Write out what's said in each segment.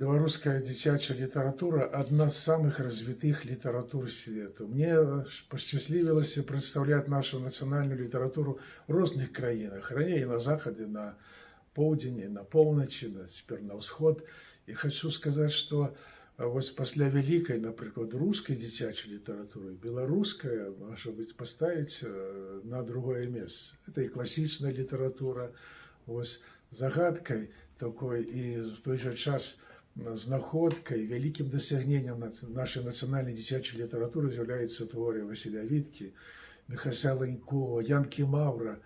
Белорусская дзіцячая літаратура – одна з самых развітых літаратур свету. Мне посчастливилось представлять нашу национальную литературу в разных краинах. Ранее на Заходе, на поўдзень, на поўначы, теперь на ўсход. И хочу сказать, что вот после великой, например, русской дзіцячай литературы, белорусская, может быть, поставить на другое место. Это и классическая литература, вот загадкой такой, и в той же час знаходкай, вялікім дасягненнем нашай нацыянальнай дзіцячай літаратуры з'яўляецца творы Васіля Віткі, Міхася Ланькова, Янкі Маўра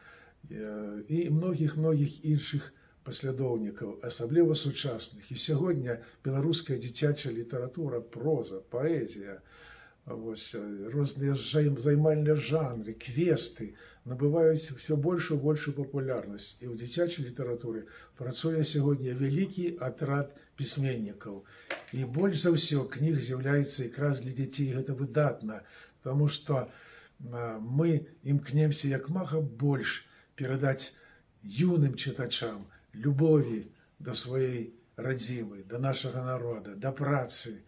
і многіх іншых паслядоўнікаў, асабліва сучасных. І сягоння беларуская дзіцячая літаратура, проза, паэзія, розныя займальныя жанры, квесты набываюць все большую і большую папулярнасць. І ў дзіцячай літаратуры працуе сягоння вялікі атрад пісьменнікаў. І больш за ўсё кніг з'яўляецца якраз для дзяцей. Гэта выдатна, таму што мы імкнемся як мага больш перадаць юным чытачам любові да сваёй радзімы, да нашага народа, да працы,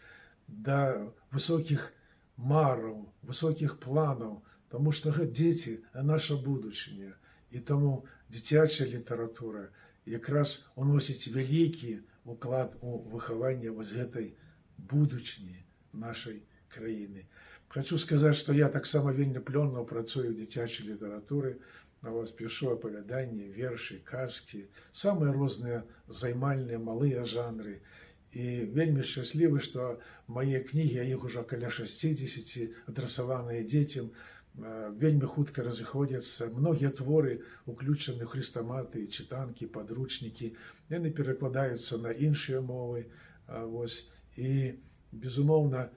да высокіх мараў, высокіх планаў, тому што дзеці – наша будучыня. І таму дзіцячая літаратура якраз уносіць вялікі уклад у выхаванне гэтай будучыні нашай краіны. Хочу сказаць, што я таксама вельмі плённа працую ў дзіцячай літаратуры, пішу апавяданні, вершы, казкі, самыя розныя займальныя малыя жанры. І вельмі шчаслівы, што мае кнігі, а іх ужо каля 60, адрасаваныя дзецям, вельмі хутка разыходзяцца. Многія творы уключаны ў хрэстаматы, чытанкі, падручнікі. Яны перакладаюцца на іншыя мовы. І, безумоўна,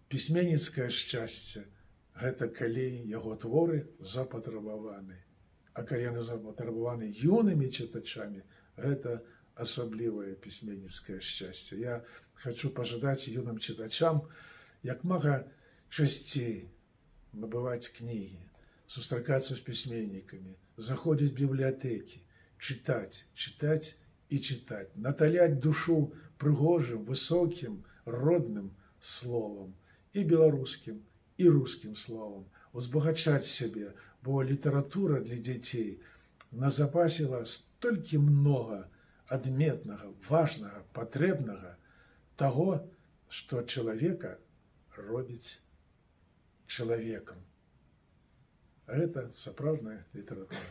пісьменніцкае шчасце – гэта калі яго творы запатрабаваны. А калі яны запатрабаваны юнымі чытачамі, гэта асаблівае пісьменніцкае шчасце. Я хочу пожадаць юным чытачам як мага часцей набываць кнігі, сустракацца з пісьменнікамі, заходзіць в бібліятэкі, чытаць і чытаць, наталяць душу прыгожым, высокім, родным словам, і беларускім, і рускім словам, узбагачаць сябе, бо літаратура для дзяцей назапасіла столькі многа адметнага, важнага, патрэбнага таго, што чалавека робіць чалавекам. Гэта сапраўдная літаратура.